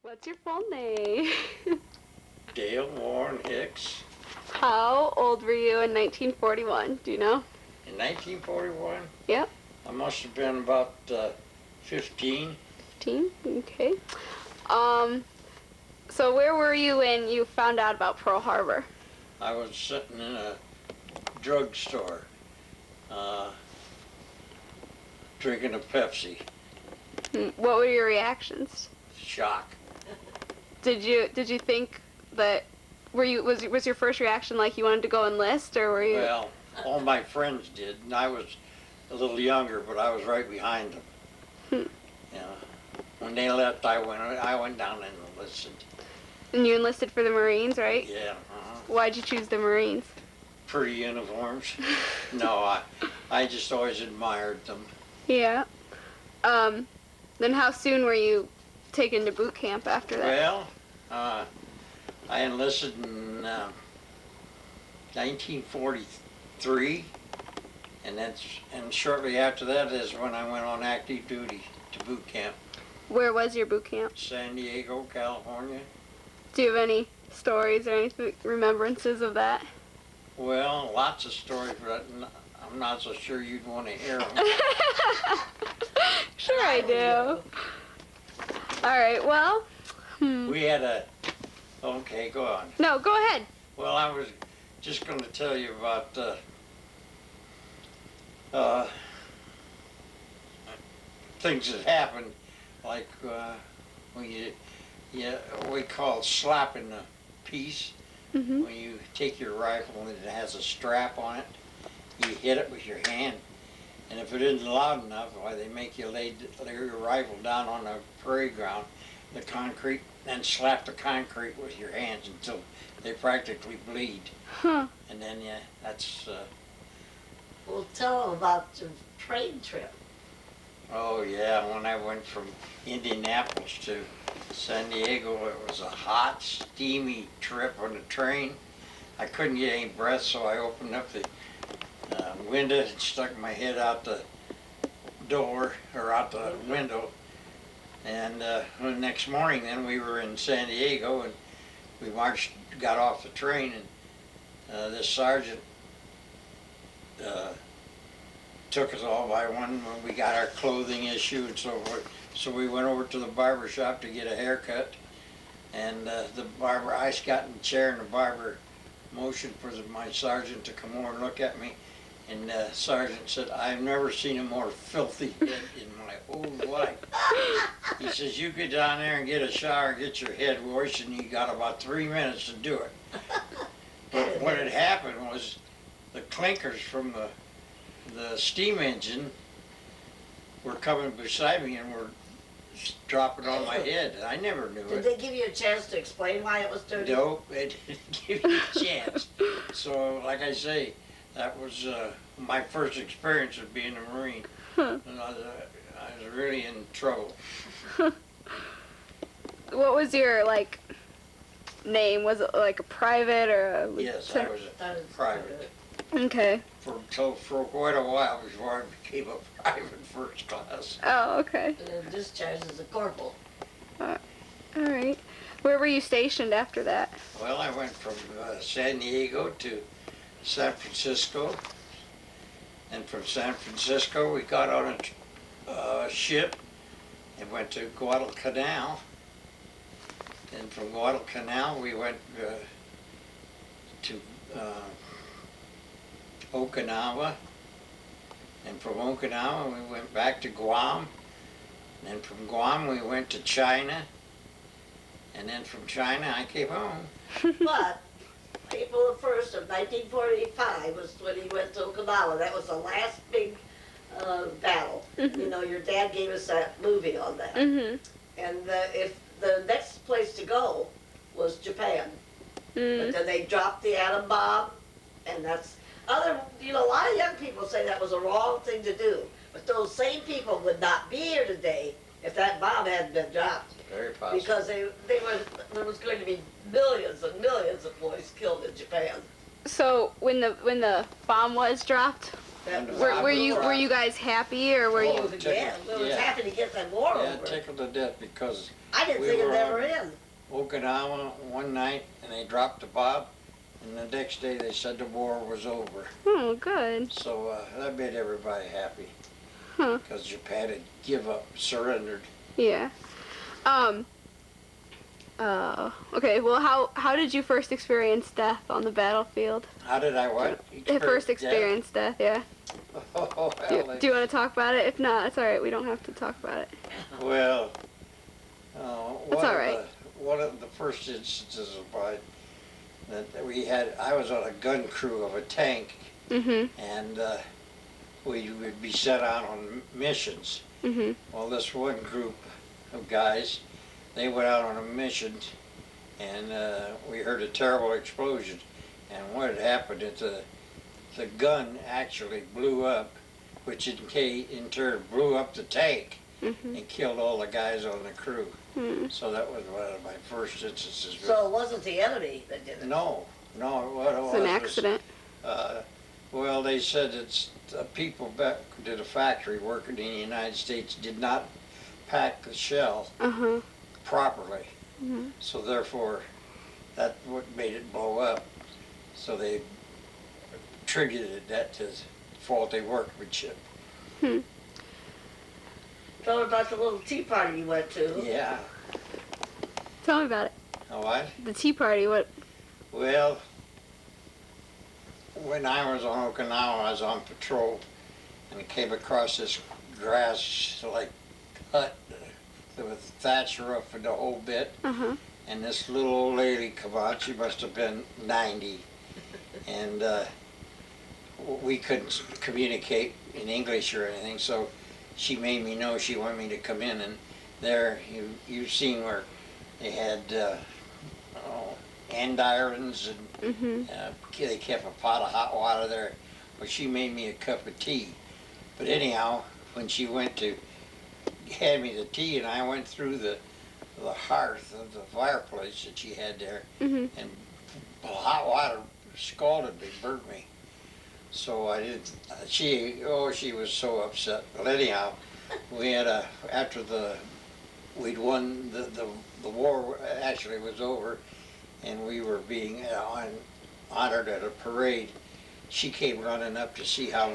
What's your full name? Dale Warren Hicks. How old were you in 1941? Do you know? In 1941? Yep. I must have been about 15. 15? Okay. So where were you when you found out about Pearl Harbor? I was sitting in a drugstore drinking a Pepsi. What were your reactions? Shock. Did you think that was your first reaction like you wanted to go enlist, or were you? Well, all my friends did, and I was a little younger, but I was right behind them. Yeah. When they left, I went down and enlisted. And you enlisted for the Marines, right? Yeah. Why'd you choose the Marines? Pretty uniforms. No, I just always admired them. Yeah. Then how soon were you taken to boot camp after that? Well, I enlisted in 1943, and shortly after that is when I went on active duty to boot camp. Where was your boot camp? San Diego, California. Do you have any stories or any remembrances of that? Well, lots of stories, but I'm not so sure you'd want to hear them. Sure I do. All right, well. We had a... Okay, go on. No, go ahead. Well, I was just going to tell you about things that happened, like when we call slapping the piece. Mm-hmm. When you take your rifle and it has a strap on it, you hit it with your hand. And if it isn't loud enough, why they make you lay your rifle down on the parade ground, the concrete, and slap the concrete with your hands until they practically bleed. Huh. And then, yeah, that's... Well, tell them about your train trip. Oh, yeah, when I went from Indianapolis to San Diego, it was a hot, steamy trip on the train. I couldn't get any breath, so I opened up the window and stuck my head out the door, or out the window. And the next morning, then, we were in San Diego, and we got off the train, and this sergeant took us all by one when we got our clothing issued and so forth. So we went over to the barber shop to get a haircut, and the barber, I got in the chair, and the barber motioned for my sergeant to come over and look at me, and the sergeant said, "I've never seen a more filthy head in my whole life." He says, "You get down there and get a shower, get your head washed, and you got about 3 minutes to do it." But what had happened was the clinkers from the steam engine were coming beside me and were dropping on my head. I never knew it. Did they give you a chance to explain why it was dirty? Nope, they didn't give me a chance. So, like I say, that was my first experience of being a Marine. And I was really in trouble. What was your, name? Was it like a private or a Yes, I was a private. Okay. For quite a while before I became a private first class. Oh, okay. And discharged as a corporal. All right. Where were you stationed after that? Well, I went from San Diego to San Francisco, and from San Francisco we got on a ship and went to Guadalcanal, and from Guadalcanal we went to Okinawa, and from Okinawa we went back to Guam, and then from Guam we went to China, and then from China I came home. But April the 1st of 1945 was when he went to Okinawa. That was the last big battle. Mm-hmm. You know, your dad gave us that movie on that. Mm-hmm. And if the next place to go was Japan. But then they dropped the atom bomb, and that's a lot of young people say that was a wrong thing to do. But those same people would not be here today if that bomb hadn't been dropped. Very possible. Because there was going to be millions and millions of boys killed in Japan. So when the bomb was dropped, That was Were you guys happy, or were Oh, you? it was again. We was Yeah. happy to get that war Yeah, over. tickled to death because I didn't we think were it ever on- in. Okinawa one night and they dropped the bomb, and the next day they said the war was over. Oh, good. So that made everybody happy Huh. because Japan had give up, surrendered. Yeah. Okay. Well, how did you first experience death on the battlefield? How did I what? First experience death. Yeah. Oh, well, Do you want to talk about it? If not, it's all right. We don't have to talk about it. well, That's all right. One of the first instances of mine that we had, I was on a gun crew of a tank, Mhm. and we would be sent out on missions. Mhm. Well, this one group of guys, they went out on a mission, and we heard a terrible explosion. And what had happened is the gun actually blew up, which in turn blew up the tank Mhm. and killed all the guys on the crew. Mhm. So that was one of my first instances. So it wasn't the enemy that did it. No, what it It's an was accident. well, they said it's the people back to the factory working in the United States did not pack the shell Uh-huh. properly. Mhm. So therefore, that's what made it blow up. So they attributed that to faulty workmanship. Tell her about the little tea party you went to. Yeah. Tell me about it. What? The tea party. What? Well, when I was on Okinawa, I was on patrol, and I came across this grass like hut with a thatch roof and the whole bit. Uh-huh. And this little old lady come out. She must have been 90, and we couldn't communicate in English or anything. So she made me know she wanted me to come in, and there you've seen where they had andirons and Mhm. they kept a pot of hot water there. Well, she made me a cup of tea. But anyhow, when she went to hand me the tea, and I went through the hearth of the fireplace that she had there, Mhm. and hot water scalded me, burnt me. So I didn't. She was so upset. But anyhow, we had we'd won the war actually was over, and we were being honored at a parade. She came running up to see how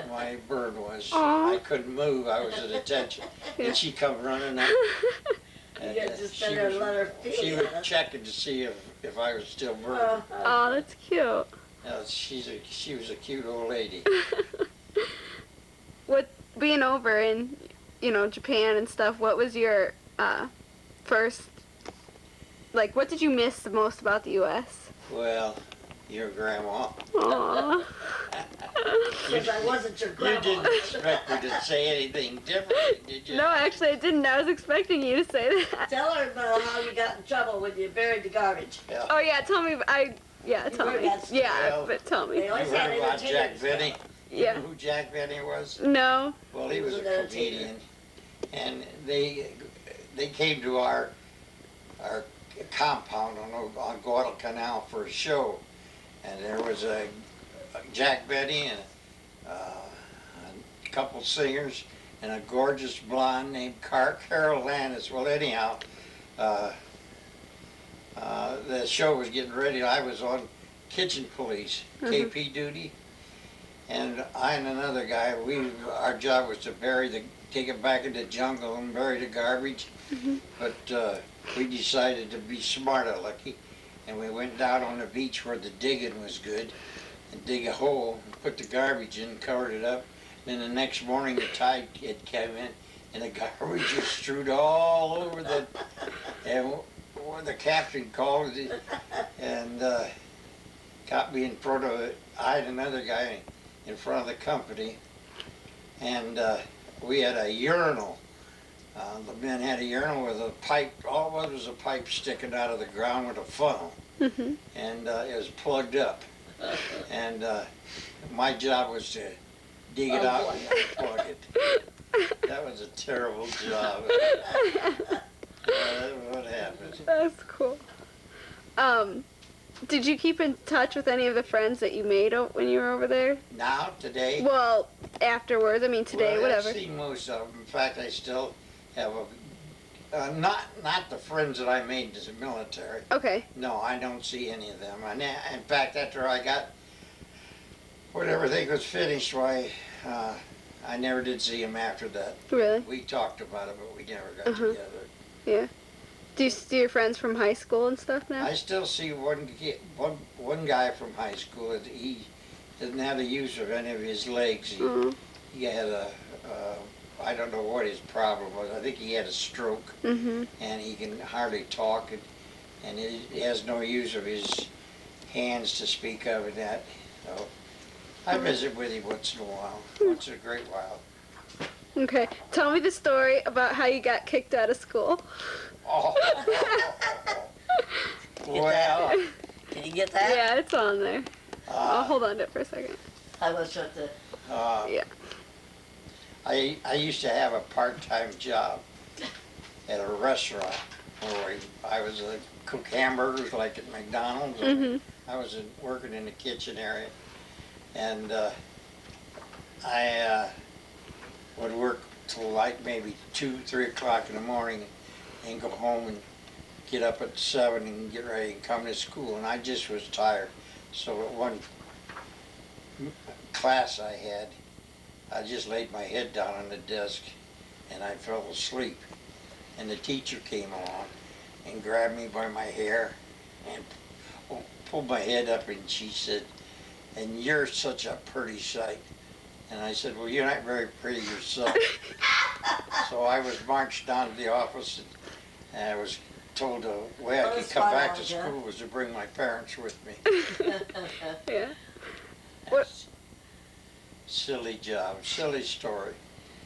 my burn was. Aw. I couldn't move. I was at attention, and she come running up. You And, gotta just stand there and let her feel she it. was checking to see if I was still burning. Oh, that's cute. She was a cute old lady. What, being over in, Japan and stuff, what was your first, what did you miss the most about the U.S.? Well, your grandma. Aww. Because I wasn't your You grandma. didn't expect me to say anything differently, did you? No, actually I didn't. I was expecting you to say that. Tell her about how you got in trouble when you buried the garbage. Yeah. Oh yeah, tell me. You Tell heard me. that story. Yeah, Well, but tell They me. You always heard had about Jack entertainers. Benny? You Yeah. know who Jack Benny was? No. Well, he He was was a an entertainer. comedian, and they came to our compound on Guadalcanal for a show, and there was a Jack Benny and a couple singers and a gorgeous blonde named Carol Landis. Well, anyhow, the show was getting ready. I was on kitchen police, KP duty, and I and another guy, our job was to take it back in the jungle and bury the garbage. But we decided to be smart alecky, and we went down on the beach where the digging was good and dig a hole and put the garbage in, covered it up. Then the next morning the tide kid came in and the garbage was strewed all over and when the captain called it and got me in front of it. I had another guy in front of the company, and we had a urinal. The men had a urinal with a pipe. All it was a pipe sticking out of the ground with a funnel, Mhm. and it was plugged up. And my job was to dig it out and unplug it. That was a terrible job. That's what happened. That's cool. Did you keep in touch with any of the friends that you made when you were over there? Now, today, Well, afterwards. I mean, today, well, whatever. I've seen most of them. In fact, I still have not the friends that I made as a military. Okay. No, I don't see any of them. And in fact, after I got when everything was finished, why I never did see him after that. Really? We talked about it, but we never got Uh-huh. together. Yeah. Do you see your friends from high school and stuff now? I still see one guy from high school. That he didn't have the use of any of his legs. He had I don't know what his problem was. I think he had a stroke, Mm-hmm. and he can hardly talk, and he has no use of his hands to speak of and that. So I visit with him once in a while, once in a great while. Okay. Tell me the story about how you got kicked out of school. Oh, well, Can you get that? Yeah, it's on there. I'll hold on to it for a second. I was at the. Yeah. I used to have a part-time job at a restaurant where I was a cook hamburgers like at McDonald's. Mhm. I was working in the kitchen area, and I would work till like maybe 2, 3 o'clock in the morning, and go home and get up at 7 and get ready and come to school. And I just was tired, so at one class I had, I just laid my head down on the desk and I fell asleep. And the teacher came along and grabbed me by my hair and pulled my head up, and she said, "And you're such a pretty sight." And I said, "Well, you're not very pretty yourself." So I was marched down to the office, and I was told the way I could come back to school was to bring my parents with me. Yeah. What? Silly job, silly story.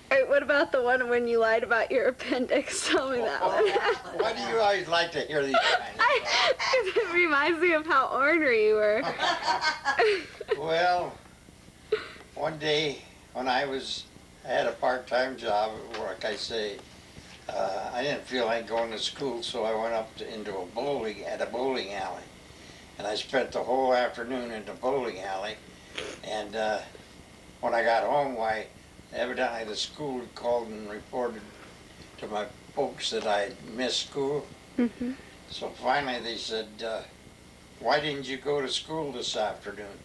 All right, what about the one when you lied about your appendix? Tell me that one. Why do you always like to hear these kind of Because it reminds me of how ornery you were. Well, one day when I had a part-time job at work, I say, I didn't feel like going to school, so I went up into a bowling alley. And I spent the whole afternoon in the bowling alley. And when I got home, why, evidently the school had called and reported to my folks that I missed school. Mm-hmm. So finally they said, "Why didn't you go to school this afternoon?"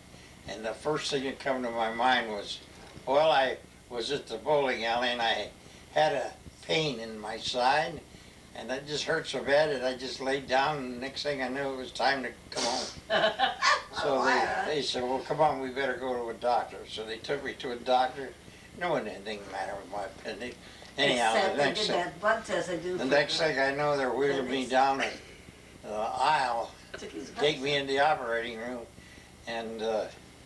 And the first thing that came to my mind was, well, I was at the bowling alley and I had a pain in my side, and that just hurt so bad that I just laid down, and the next thing I knew it was time to come home. So they said, "Well, come on, we better go to a doctor." So they took me to a doctor. No one had anything the matter with my appendix. Anyhow, Except they did that blood test they do. the next thing I know, they're wheeling me down the aisle, take me in the operating room, and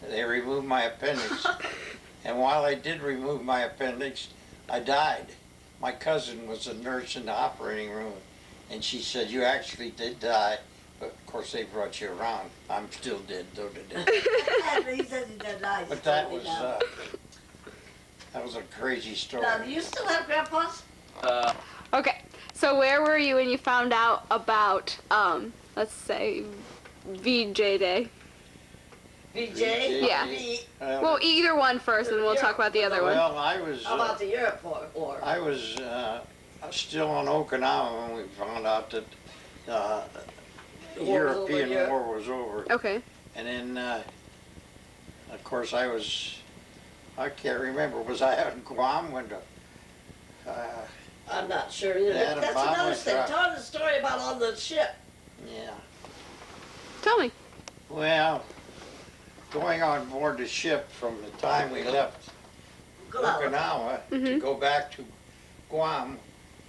they removed my appendix. And while they did remove my appendix, I died. My cousin was a nurse in the operating room, and she said, "You actually did die, but of course they brought you around." I'm still dead, though, today. He said he did die. But that was a crazy story. Now, do you still have grandpas? Okay, so where were you when you found out about, let's say, VJ Day? VJ? Yeah. Well, either one first, and we'll talk about the other one. Well, I was... How about the Europe War? I was still on Okinawa when we found out that the European War was over. Okay. And then, of course, I can't remember, was I out in Guam when I'm not sure. You know, Yeah, the that's bomb another was thing. dropped. Tell us the story about on the ship. yeah. Tell me. Well, going on board the ship from the time we left Okinawa to go back to Guam,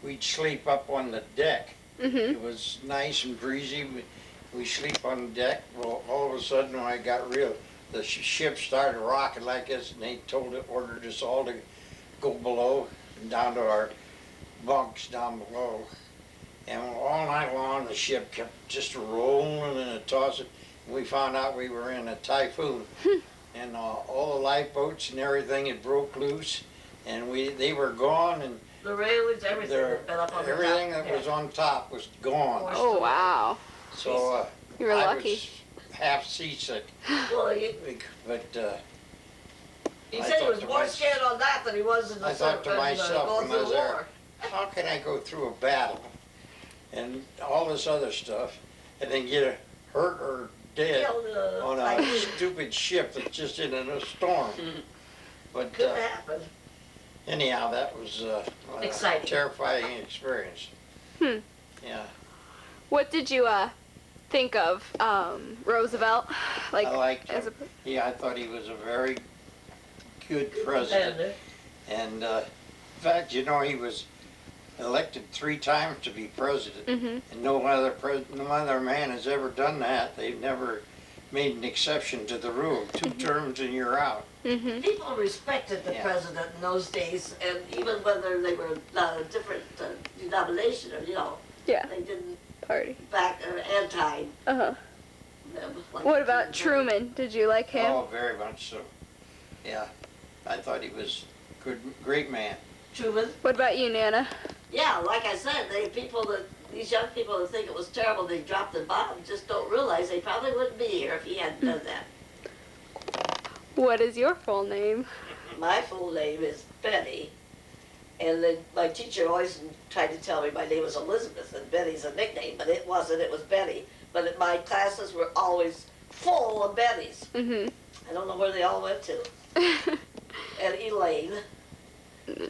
we'd sleep up on the deck. Mm-hmm. It was nice and breezy. We sleep on the deck. Well, all of a sudden, when I got real, the ship started rocking like this, and they ordered us all to go below and down to our bunks down below. And all night long, the ship kept just rolling and tossing. We found out we were in a typhoon, and all the lifeboats and everything had broke loose, and they were gone, and The railings, everything had been up on the top. everything that was on top was gone. Oh, wow. So You were I lucky. half seasick. Well, But he I said he thought was to more mys- scared on that than he was in the I thought to myself going when I through was the there, war. how can I go through a battle and all this other stuff and then get hurt or dead Killed, on a typhoon. stupid ship that's just in a storm? But Could happen. anyhow, that was a Exciting. terrifying experience. Hmm. Yeah, What did you think of Roosevelt? Like, I liked as him. a, Yeah, I thought he was a very good president. And in fact, you know, he was elected 3 times to be president, and no other man has ever done that. They've never made an exception to the rule. 2 terms and you're out. People respected the Yeah. president in those days, and even whether they were a different denomination or, you know, Yeah. they didn't Party. back or anti Uh-huh. them. Like What they about did. Truman? Did you like him? Oh, very much so. Yeah, I thought he was great man. Truman? What about you, Nana? Yeah, like I said, these young people that think it was terrible they dropped the bomb just don't realize they probably wouldn't be here if he hadn't done that. What is your full name? My full name is Betty, and then my teacher always tried to tell me my name was Elizabeth, and Betty's a nickname, but it wasn't, it was Betty. But my classes were always full of Bettys. Mm-hmm. I don't know where they all went to. And Elaine,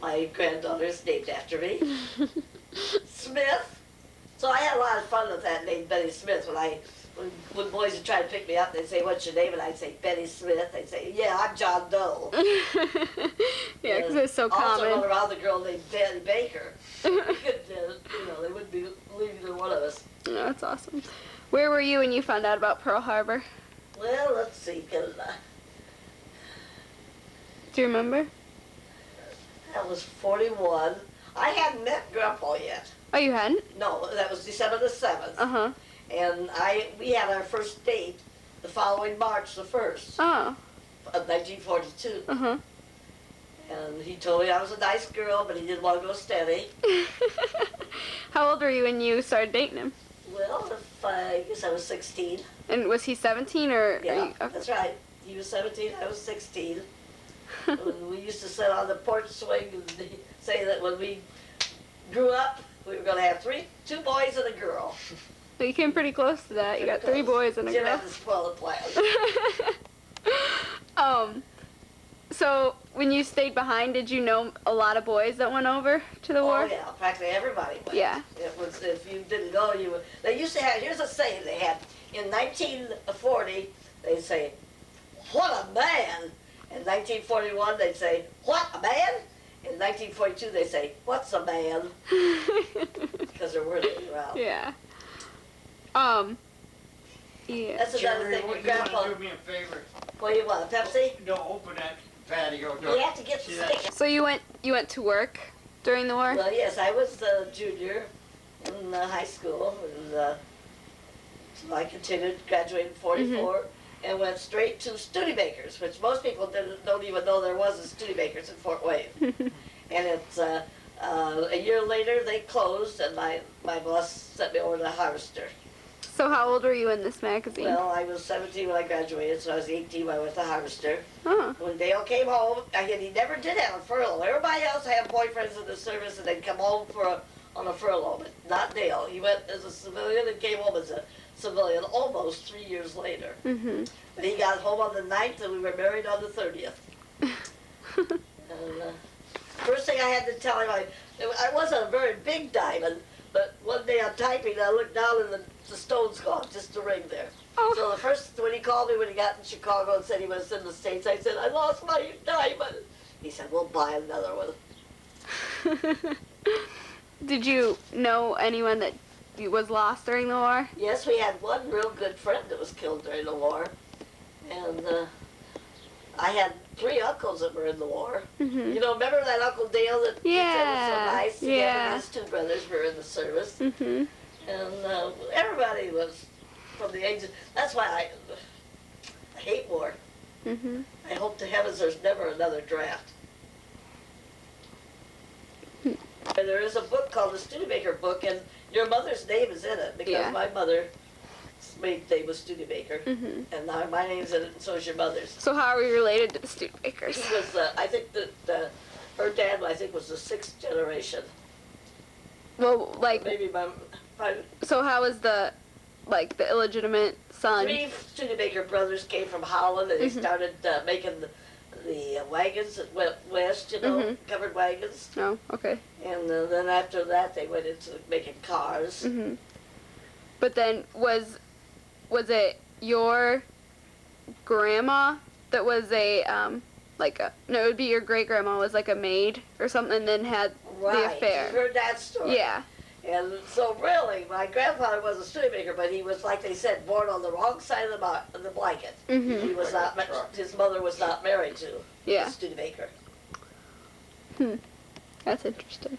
my granddaughter, is named after me. Smith. So I had a lot of fun with that name, Betty Smith. When boys would try to pick me up, they'd say, "What's your name?" And I'd say, "Betty Smith." They'd say, "Yeah, I'm John Doe." Yeah, because it's so Also common. run around the girl named Betty Baker. They wouldn't believe either one of us. Oh, that's awesome. Where were you when you found out about Pearl Harbor? Well, let's see. Do you remember? That was 41. I hadn't met Grandpa yet. Oh, you hadn't? No, that was December the 7th. Uh-huh. And we had our first date the following March the 1st Oh. of 1942. Uh-huh. And he told me I was a nice girl, but he didn't want to go steady. How old were you when you started dating him? Well, I guess I was 16. And was he 17 or? Yeah, Are you, okay. that's right. He was 17, I was 16. And we used to sit on the porch swing and say that when we grew up, we were going to have 2 boys and a girl. Well, you came pretty close to that. You got 3 boys and a Didn't girl. have to spoil the plan. So when you stayed behind, did you know a lot of boys that went over to the war? Oh yeah, practically everybody went. Yeah. It was, if you didn't know, they used to have, here's a saying they had, in 1940, they'd say, "What a man!" In 1941, they'd say, "What a man!" In 1942, they'd say, "What's a man?" Because there weren't any around. Yeah. Yeah. That's another Jerry, thing your would you want grandpa, to do me a favor? what do you want, a Pepsi? Don't open that patio door. You have to get the See that? stick. So you went to work during the war? Well, yes, I was a junior in high school, and so I continued, graduated in 44, and went straight to Studebakers, which most people don't even know there was a Studebakers in Fort Wayne. And it's a year later they closed, and my boss sent me over to Harvester. So how old were you in this magazine? Well, I was 17 when I graduated, so I was 18 when I went to Harvester. Oh. When Dale came home, he never did have a furlough. Everybody else had boyfriends in the service, and they'd come home on a furlough, but not Dale. He went as a civilian and came home as a civilian almost 3 years later. Mm-hmm. But he got home on the 9th, and we were married on the 30th. And first thing I had to tell him, I wasn't a very big diamond, but one day I'm typing, I looked down and the stone's gone, just a ring there. Oh. So the first, when he called me when he got in Chicago and said he was in the States, I said, "I lost my diamond." He said, "We'll buy another one." Did you know anyone that was lost during the war? Yes, we had one real good friend that was killed during the war. And I had 3 uncles that were in the war. Mm-hmm. You know, remember that Uncle Dale that he said was so nice? Yeah. Him and his 2 brothers were in the service. Mm-hmm. And everybody was from the age of, that's why I hate war. Mm-hmm. I hope to heavens there's never another draft. And there is a book called the Studebaker book, and your mother's name is in it, because Yeah. my mother maid's name was Studebaker, and my name's in it, and so is your mother's. So how are we related to the Studebakers? He was, I think that her dad, I think, was the 6th generation. Well, like, Maybe my so how was the illegitimate son? 3 Studebaker brothers came from Holland, and they started making the wagons that went west, you know, covered wagons. Oh, okay. And then after that, they went into making cars. But then was it your grandma that was a no, it would be your great grandma was like a maid or something, and then had the affair. You heard that story. Yeah. And so really, my grandfather was a Studebaker, but he was, like they said, born on the wrong side of the blanket. He was not. His mother was not married to a Yeah. Studebaker. That's interesting.